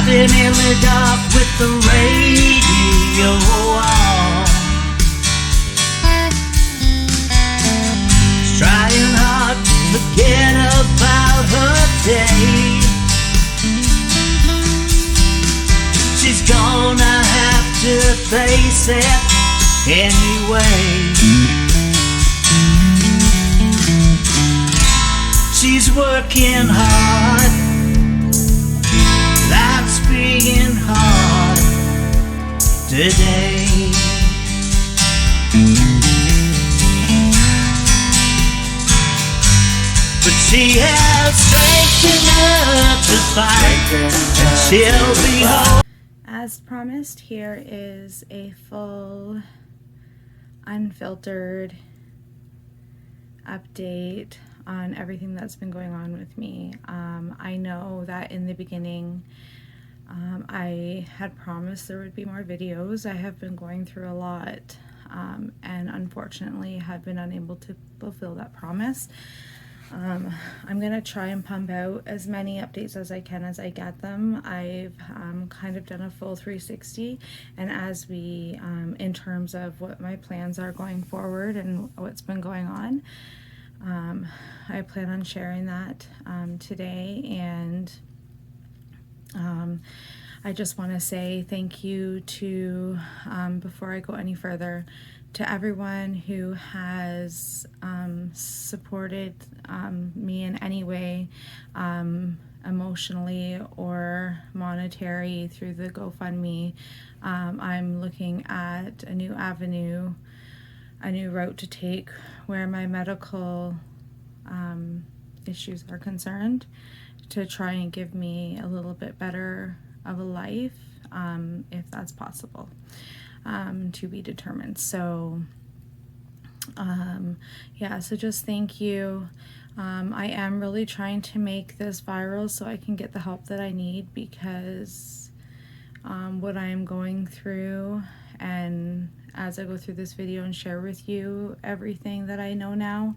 Driving in the dark with the radio on. She's trying hard to forget about her day. She's gonna have to face it anyway. She's working hard, life's being hard today. But she has strength enough to fight, and she'll be home. As promised, here is a full, unfiltered update on everything that's been going on with me. I know that in the beginning I had promised there would be more videos. I have been going through a lot and unfortunately have been unable to fulfill that promise. I'm gonna try and pump out as many updates as I can as I get them. I've kind of done a full 360, and as we in terms of what my plans are going forward and what's been going on, I plan on sharing that today. And I just want to say thank you to, before I go any further, to everyone who has supported me in any way, emotionally or monetary, through the GoFundMe. I'm looking at a new avenue, a new route to take where my medical issues are concerned, to try and give me a little bit better of a life, if that's possible, to be determined. So yeah, so just thank you. I am really trying to make this viral so I can get the help that I need, because what I am going through, and as I go through this video and share with you everything that I know now,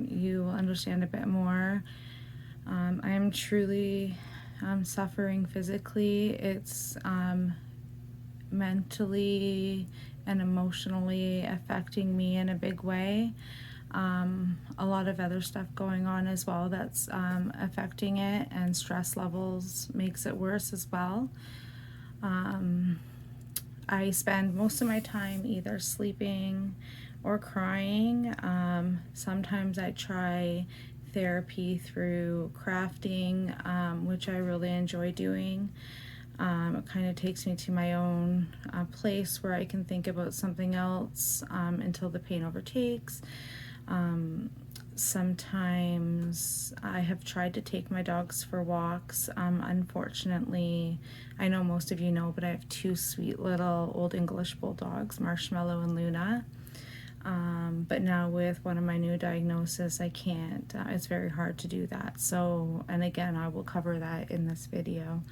you will understand a bit more. I am truly suffering physically. It's mentally and emotionally affecting me in a big way. A lot of other stuff going on as well that's affecting it, and stress levels makes it worse as well. I spend most of my time either sleeping or crying. Sometimes I try therapy through crafting, which I really enjoy doing. It kind of takes me to my own place where I can think about something else until the pain overtakes. Sometimes I have tried to take my dogs for walks. Unfortunately, I know most of you know, but I have two sweet little Old English bulldogs, Marshmallow and Luna. But now with one of my new diagnoses, I can't. It's very hard to do that. So, and again, I will cover that in this video.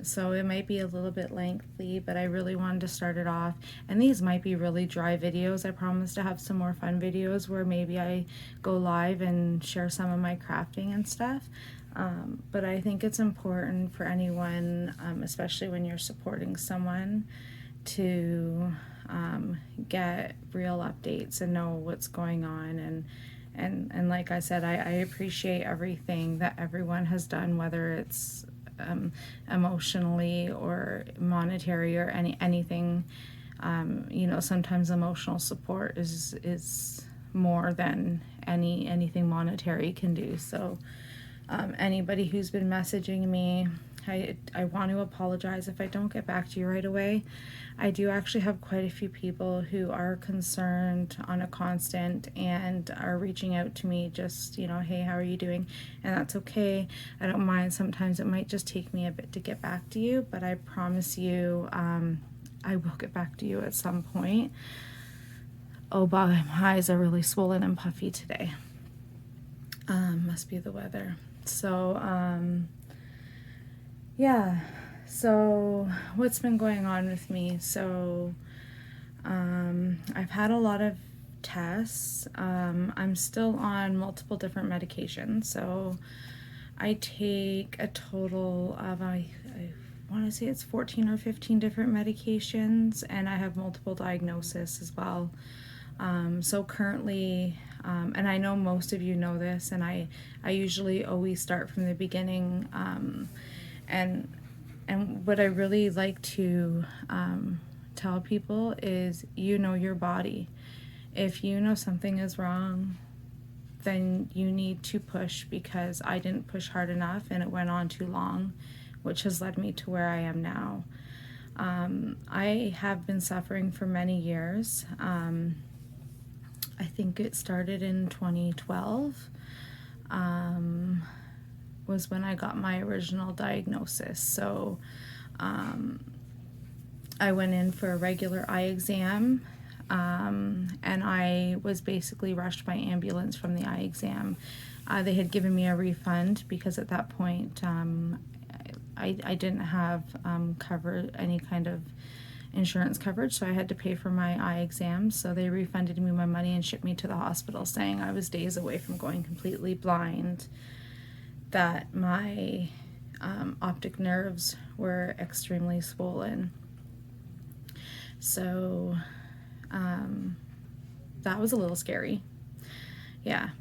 So it might be a little bit lengthy, but I really wanted to start it off. And these might be really dry videos. I promise to have some more fun videos where maybe I go live and share some of my crafting and stuff. But I think it's important for anyone, especially when you're supporting someone, to get real updates and know what's going on. And like I said, I appreciate everything that everyone has done, whether it's emotionally or monetary or anything. You know, sometimes emotional support is more than anything monetary can do. So anybody who's been messaging me, I want to apologize if I don't get back to you right away. I do actually have quite a few people who are concerned on a constant and are reaching out to me, just, you know, hey, how are you doing? And that's okay. I don't mind. Sometimes it might just take me a bit to get back to you, but I promise you I will get back to you at some point. Oh, my eyes are really swollen and puffy today. Must be the weather. So yeah, so what's been going on with me? So I've had a lot of tests. I'm still on multiple different medications. So I take a total of, I want to say it's 14 or 15 different medications, and I have multiple diagnoses as well. So currently, and I know most of you know this, and I usually always start from the beginning, and what I really like to tell people is, you know your body. If you know something is wrong, then you need to push, because I didn't push hard enough and it went on too long, which has led me to where I am now. I have been suffering for many years. I think it started in 2012, was when I got my original diagnosis. So I went in for a regular eye exam, and I was basically rushed by ambulance from the eye exam. They had given me a refund because at that point I didn't have any kind of insurance coverage, so I had to pay for my eye exam. So they refunded me my money and shipped me to the hospital, saying I was days away from going completely blind, that my optic nerves were extremely swollen. So that was a little scary. Yeah.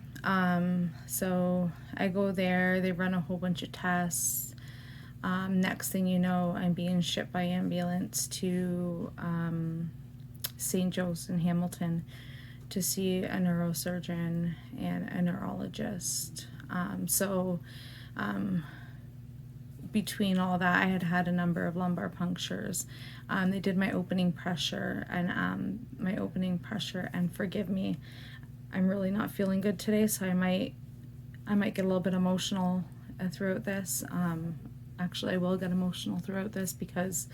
So I go there, they run a whole bunch of tests. Next thing you know, I'm being shipped by ambulance to St. Joe's in Hamilton to see a neurosurgeon and a neurologist. Between all that, I had had a number of lumbar punctures. They did my opening pressure, and forgive me, I'm really not feeling good today, so I might get a little bit emotional throughout this. Actually, I will get emotional throughout this because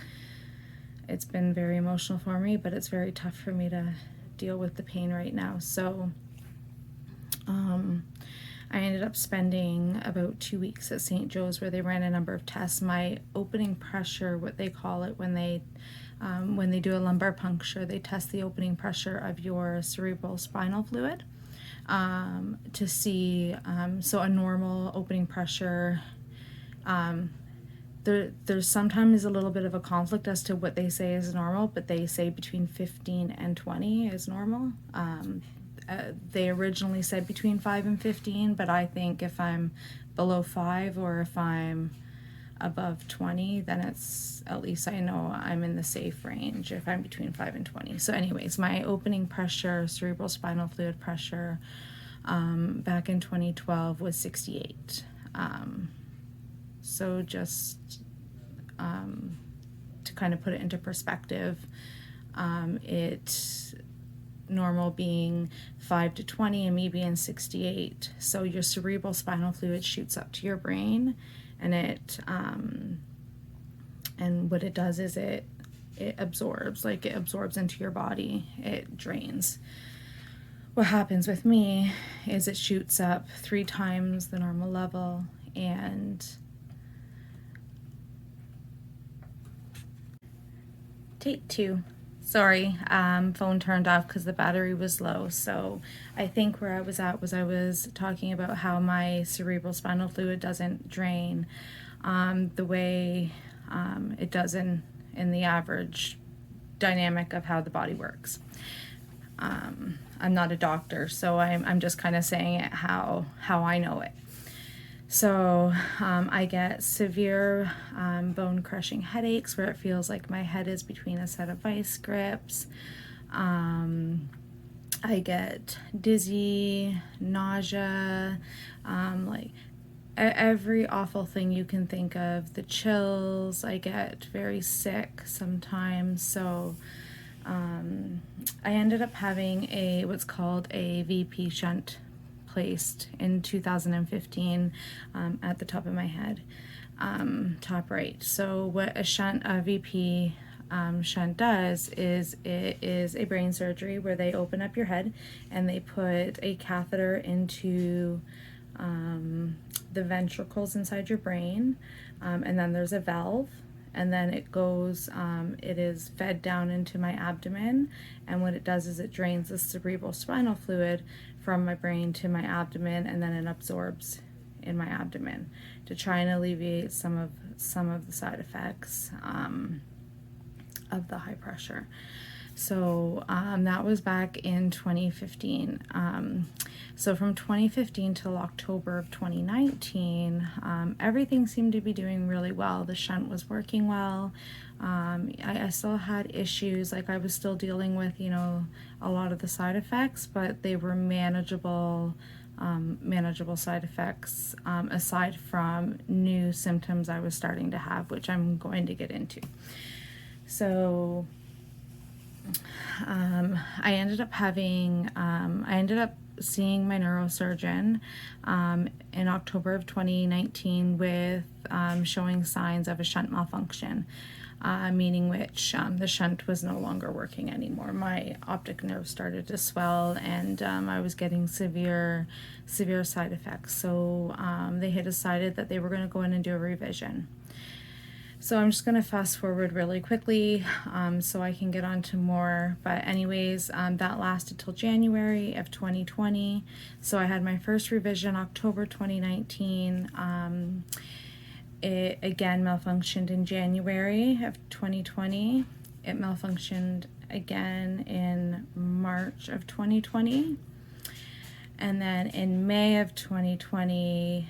it's been very emotional for me, but it's very tough for me to deal with the pain right now. So I ended up spending about 2 weeks at St. Joe's, where they ran a number of tests. My opening pressure, what they call it when they do a lumbar puncture, they test the opening pressure of your cerebral spinal fluid to see, so a normal opening pressure, there's sometimes a little bit of a conflict as to what they say is normal, but they say between 15 and 20 is normal. They originally said between 5 and 15, but I think if I'm below 5 or if I'm above 20, then it's, at least I know I'm in the safe range if I'm between 5 and 20. So anyways, my opening pressure, cerebral spinal fluid pressure, back in 2012 was 68. So just to kind of put it into perspective, it normal being 5 to 20 and me being 68. So your cerebral spinal fluid shoots up to your brain, and and what it does is it absorbs, it absorbs into your body, it drains. What happens with me is it shoots up 3 times the normal level, and take 2. Sorry, phone turned off because the battery was low. So I think where I was at was I was talking about how my cerebral spinal fluid doesn't drain the way it does in the average dynamic of how the body works. I'm not a doctor, so I'm just kind of saying it how I know it. So I get severe bone-crushing headaches where it feels like my head is between a set of vice grips. I get dizzy, nausea, every awful thing you can think of, the chills. I get very sick sometimes. So I ended up having what's called a VP shunt placed in 2015 at the top of my head, top right. So what a VP shunt does is it is a brain surgery where they open up your head and they put a catheter into the ventricles inside your brain, and then there's a valve, and then it goes, it is fed down into my abdomen, and what it does is it drains the cerebral spinal fluid from my brain to my abdomen, and then it absorbs in my abdomen to try and alleviate some of the side effects of the high pressure. So that was back in 2015. So from 2015 till October of 2019, everything seemed to be doing really well. The shunt was working well. I still had issues, like I was still dealing with, you know, a lot of the side effects, but they were manageable side effects, aside from new symptoms I was starting to have, which I'm going to get into. So I ended up seeing my neurosurgeon in October of 2019 with showing signs of a shunt malfunction, meaning which the shunt was no longer working anymore. My optic nerve started to swell, and I was getting severe side effects. So they had decided that they were going to go in and do a revision. So I'm just going to fast forward really quickly so I can get on to more. But anyways, that lasted till January of 2020. So I had my first revision October 2019. It again malfunctioned in January of 2020. It malfunctioned again in March of 2020. And then in May of 2020,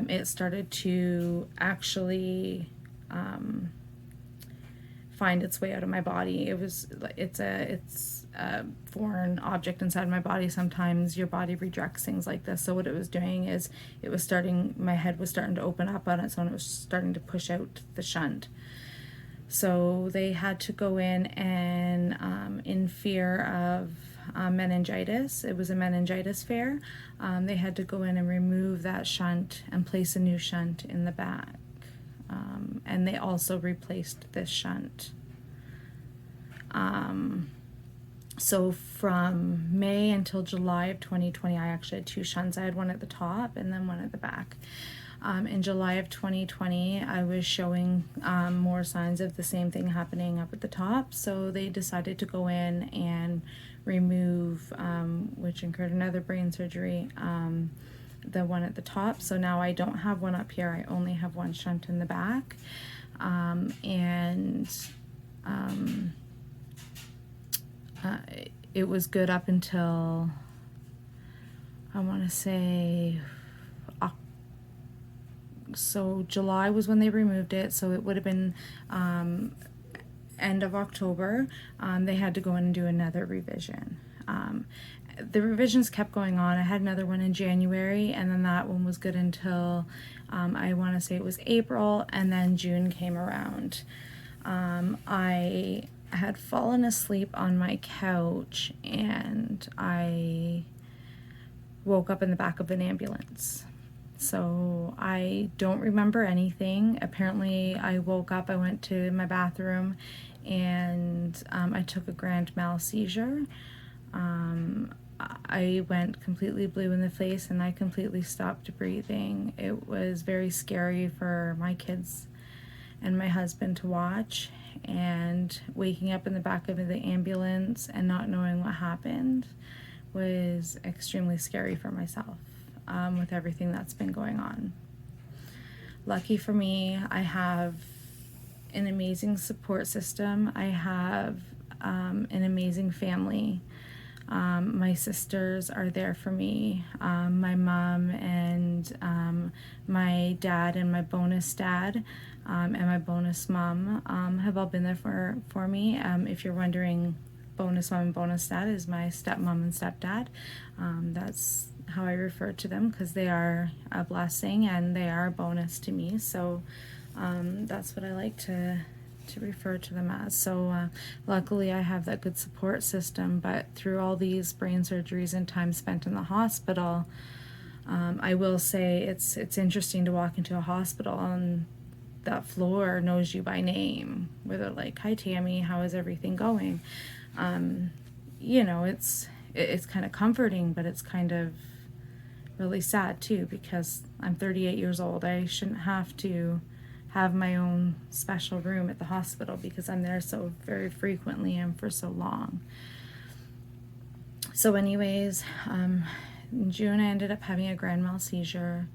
it started to actually find its way out of my body. It's a foreign object inside my body. Sometimes your body rejects things like this. So what it was doing is my head was starting to open up on its own. It was starting to push out the shunt. So they had to go in and in fear of meningitis. It was a meningitis fear. They had to go in and remove that shunt and place a new shunt in the back. And they also replaced this shunt. So from May until July of 2020, I actually had two shunts. I had one at the top and then one at the back. In July of 2020, I was showing more signs of the same thing happening up at the top. So they decided to go in and remove, which incurred another brain surgery, the one at the top. So now I don't have one up here. I only have one shunt in the back. It was good up until, I want to say, so July was when they removed it. So it would have been end of October. They had to go in and do another revision. The revisions kept going on. I had another one in January, and then that one was good until I want to say it was April, and then June came around. I had fallen asleep on my couch, and I woke up in the back of an ambulance. So I don't remember anything. Apparently I woke up, I went to my bathroom, and I took a grand mal seizure. I went completely blue in the face, and I completely stopped breathing. It was very scary for my kids and my husband to watch, and waking up in the back of the ambulance and not knowing what happened was extremely scary for myself, with everything that's been going on. Lucky for me, I have an amazing support system. I have an amazing family. My sisters are there for me. My mom and my dad and my bonus dad and my bonus mom have all been there for me. If you're wondering, bonus mom and bonus dad is my stepmom and stepdad. That's how I refer to them, because they are a blessing and they are a bonus to me. So that's what I like to refer to them as. So luckily I have that good support system, but through all these brain surgeries and time spent in the hospital, I will say it's interesting to walk into a hospital and that floor knows you by name, where they're like, "Hi Tammy, how is everything going?" You know, it's kind of comforting, but it's kind of really sad too, because I'm 38 years old. I shouldn't have to have my own special room at the hospital because I'm there so very frequently and for so long. So anyways, in June I ended up having a grand mal seizure.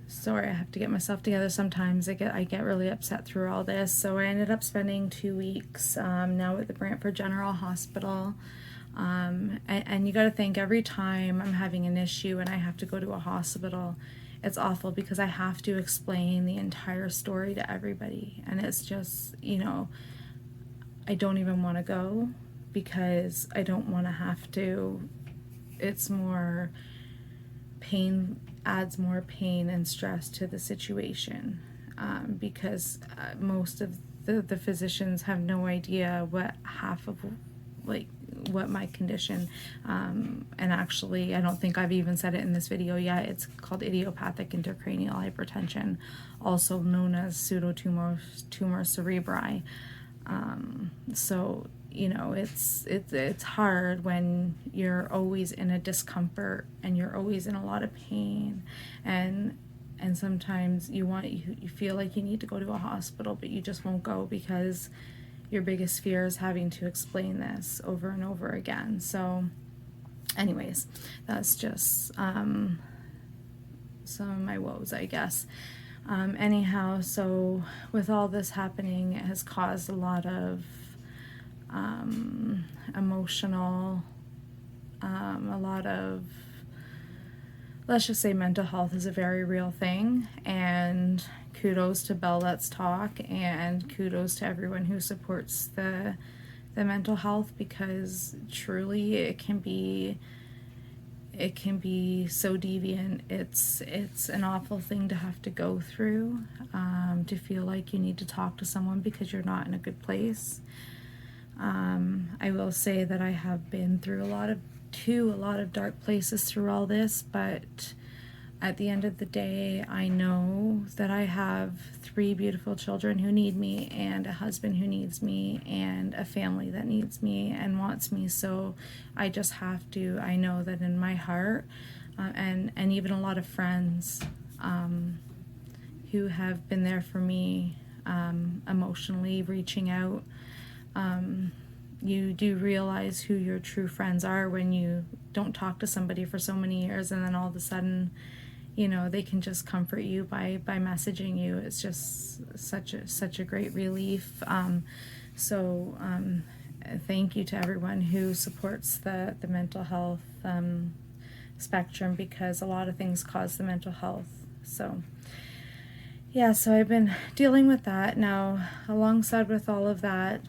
Sorry, I have to get myself together sometimes. I get really upset through all this. So I ended up spending 2 weeks now at the Brantford General Hospital. And you got to think, every time I'm having an issue and I have to go to a hospital, it's awful because I have to explain the entire story to everybody. And it's just, I don't even want to go because I don't want to have to. It's more pain, adds more pain and stress to the situation, because most of the physicians have no idea what my condition, and actually I don't think I've even said it in this video yet. It's called idiopathic intracranial hypertension, also known as pseudotumor cerebri. So it's hard when you're always in a discomfort and you're always in a lot of pain, and sometimes you feel like you need to go to a hospital, but you just won't go because your biggest fear is having to explain this over and over again. So anyways, that's just some of my woes, I guess. Anyhow, so with all this happening, it has caused a lot of emotional, a lot of, let's just say, mental health is a very real thing, and kudos to Bell Let's Talk, and kudos to everyone who supports the mental health, because truly it can be so deviant. It's an awful thing to have to go through, to feel like you need to talk to someone because you're not in a good place. I will say that I have been through a lot of dark places through all this, but at the end of the day, I know that I have 3 beautiful children who need me, and a husband who needs me, and a family that needs me and wants me. So I just have to, I know that in my heart, and even a lot of friends who have been there for me, emotionally, reaching out. You do realize who your true friends are when you don't talk to somebody for so many years, and then all of a sudden, they can just comfort you by messaging you. It's just such a great relief. So thank you to everyone who supports the mental health spectrum, because a lot of things cause the mental health. So yeah, so I've been dealing with that. Now, alongside with all of that,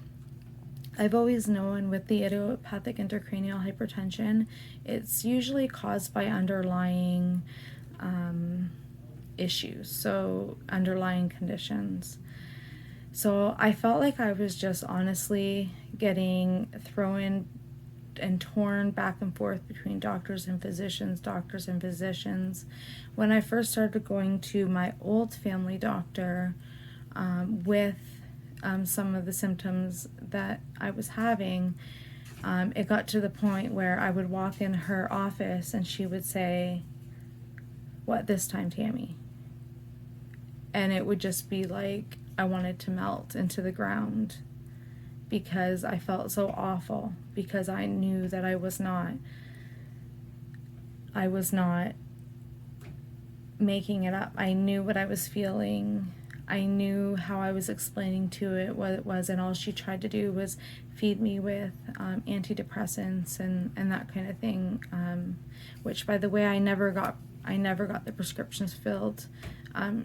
I've always known with the idiopathic intracranial hypertension, it's usually caused by underlying issues, so underlying conditions. So I felt like I was just honestly getting thrown and torn back and forth between doctors and physicians. When I first started going to my old family doctor with some of the symptoms that I was having, it got to the point where I would walk in her office and she would say, "What this time, Tammy?" And it would just be like I wanted to melt into the ground, because I felt so awful, because I knew that I was not making it up. I knew what I was feeling. I knew how I was explaining to it what it was, and all she tried to do was feed me with antidepressants and that kind of thing, which, by the way, I never got the prescriptions filled.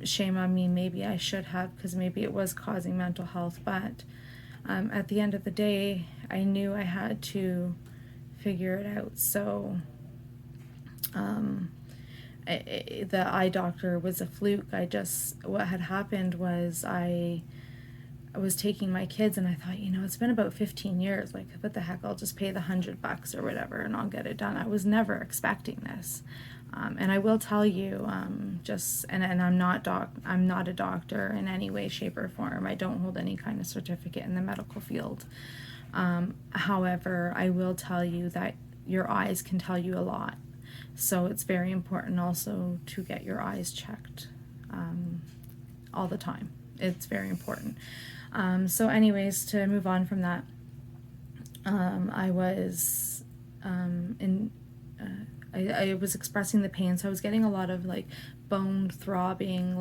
Shame on me. Maybe I should have, because maybe it was causing mental health, but at the end of the day, I knew I had to figure it out. So the eye doctor was a fluke. What had happened was I was taking my kids, and I thought, it's been about 15 years, like, what the heck, I'll just pay the $100 or whatever and I'll get it done. I was never expecting this. And I will tell you, and I'm not a doctor in any way, shape, or form. I don't hold any kind of certificate in the medical field. However, I will tell you that your eyes can tell you a lot. So it's very important also to get your eyes checked all the time. It's very important. So anyways, to move on from that, I was in I was expressing the pain, so I was getting a lot of like bone throbbing.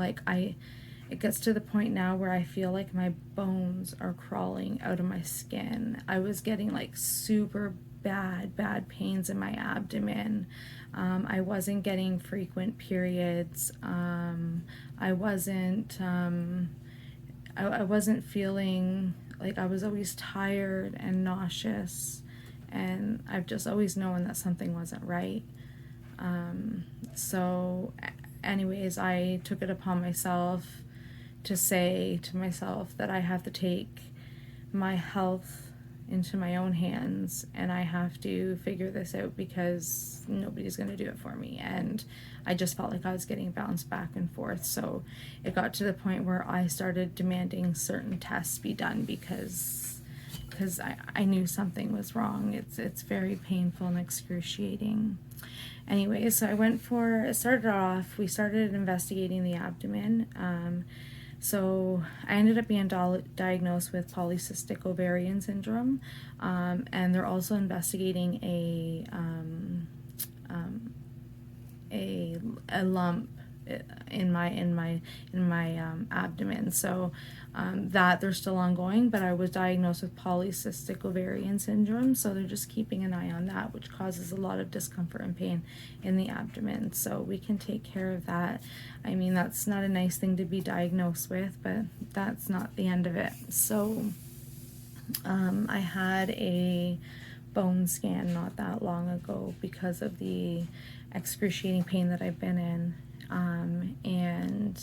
It gets to the point now where I feel like my bones are crawling out of my skin. I was getting like super bad pains in my abdomen. I wasn't getting frequent periods. I wasn't I wasn't feeling like, I was always tired and nauseous, and I've just always known that something wasn't right. So anyways, I took it upon myself to say to myself that I have to take my health into my own hands, and I have to figure this out because nobody's going to do it for me. And I just felt like I was getting bounced back and forth. So it got to the point where I started demanding certain tests be done because I knew something was wrong. It's very painful and excruciating. Anyway, so we started investigating the abdomen. So I ended up being diagnosed with polycystic ovarian syndrome, and they're also investigating a lump in my abdomen. So that they're still ongoing, but I was diagnosed with polycystic ovarian syndrome, so they're just keeping an eye on that, which causes a lot of discomfort and pain in the abdomen. So we can take care of that. I mean, that's not a nice thing to be diagnosed with, but that's not the end of it. So I had a bone scan not that long ago because of the excruciating pain that I've been in, and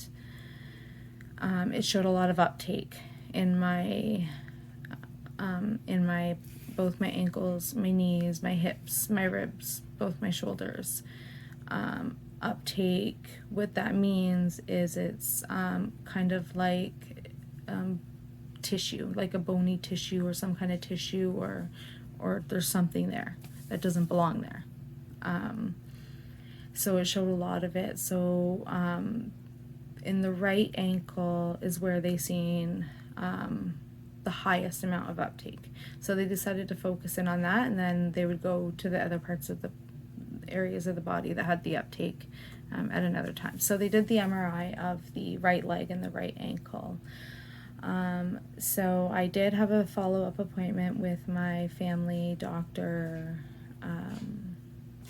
it showed a lot of uptake in my both my ankles, my knees, my hips, my ribs, both my shoulders. Uptake, what that means is it's kind of like tissue, like a bony tissue or some kind of tissue, or there's something there that doesn't belong there. So it showed a lot of it. So in the right ankle is where they seen the highest amount of uptake. So they decided to focus in on that, and then they would go to the other parts of the areas of the body that had the uptake at another time. So they did the MRI of the right leg and the right ankle. So I did have a follow-up appointment with my family doctor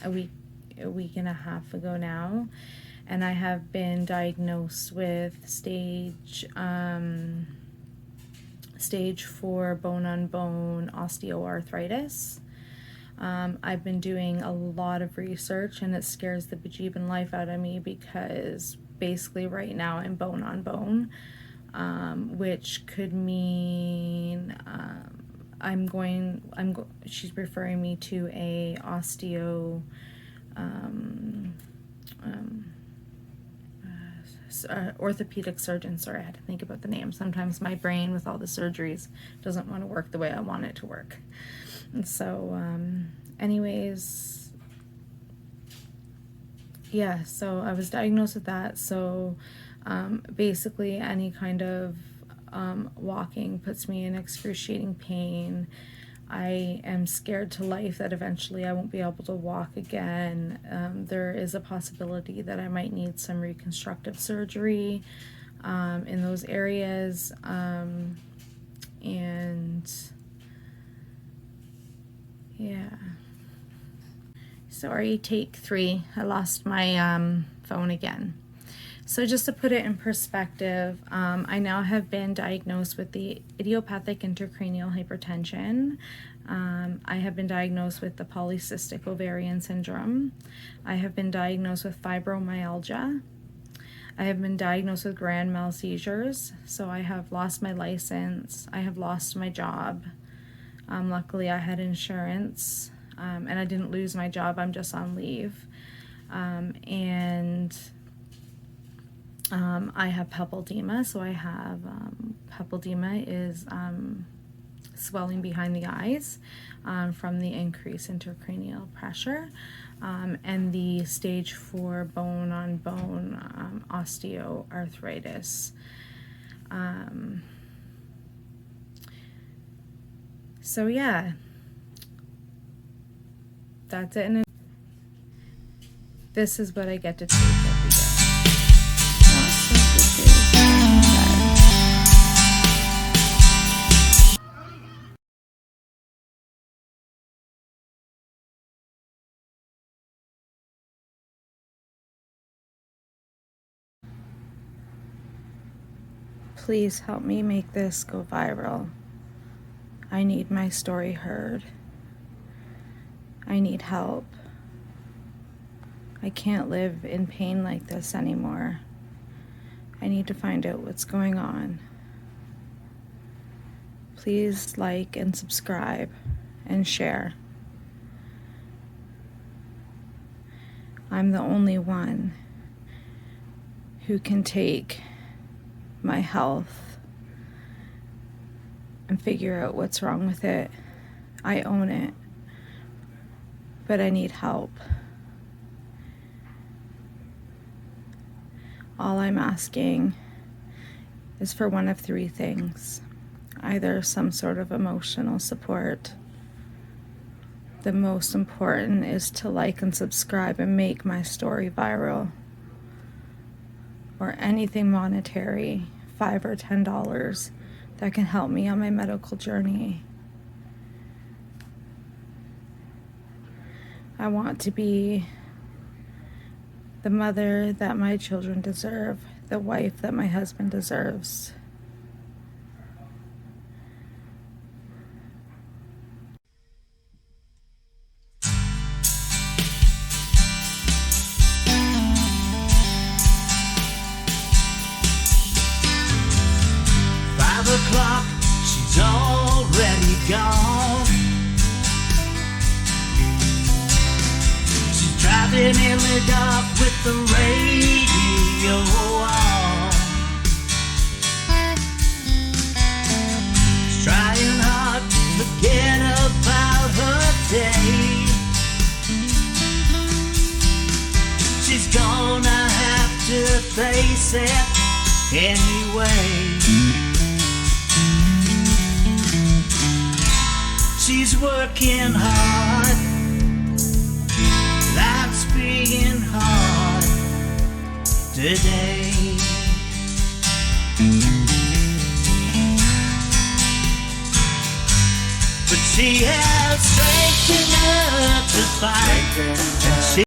a week and a half ago now, and I have been diagnosed with stage 4 bone-on-bone osteoarthritis. I've been doing a lot of research, and it scares the bejeebin life out of me because basically right now I'm bone on bone, which could mean she's referring me to a orthopedic surgeon. Sorry, I had to think about the name. Sometimes my brain with all the surgeries doesn't want to work the way I want it to work. And so anyways, yeah, so I was diagnosed with that. So basically any kind of walking puts me in excruciating pain. I am scared to life that eventually I won't be able to walk again. There is a possibility that I might need some reconstructive surgery in those areas. And yeah. Sorry, take 3. I lost my phone again. So just to put it in perspective, I now have been diagnosed with the idiopathic intracranial hypertension. I have been diagnosed with the polycystic ovarian syndrome. I have been diagnosed with fibromyalgia. I have been diagnosed with grand mal seizures. So I have lost my license. I have lost my job. Luckily, I had insurance, and I didn't lose my job. I'm just on leave. And I have papilledema. So I have papilledema is swelling behind the eyes from the increased intracranial pressure, and the stage 4 bone-on-bone osteoarthritis. So yeah, That's it. And this is what I get to take every day. Please help me make this go viral. I need my story heard. I need help. I can't live in pain like this anymore. I need to find out what's going on. Please like and subscribe and share. I'm the only one who can take my health and figure out what's wrong with it. I own it, but I need help. All I'm asking is for one of three things. Either some sort of emotional support. The most important is to like and subscribe and make my story viral. Or anything monetary, $5 or $10, that can help me on my medical journey. I want to be the mother that my children deserve, the wife that my husband deserves. O'clock, she's already gone. She's driving in the dark with the radio on. She's trying hard to forget about her day. She's gonna have to face it anyway. She's working hard, life's being hard today. But she has strength enough to fight.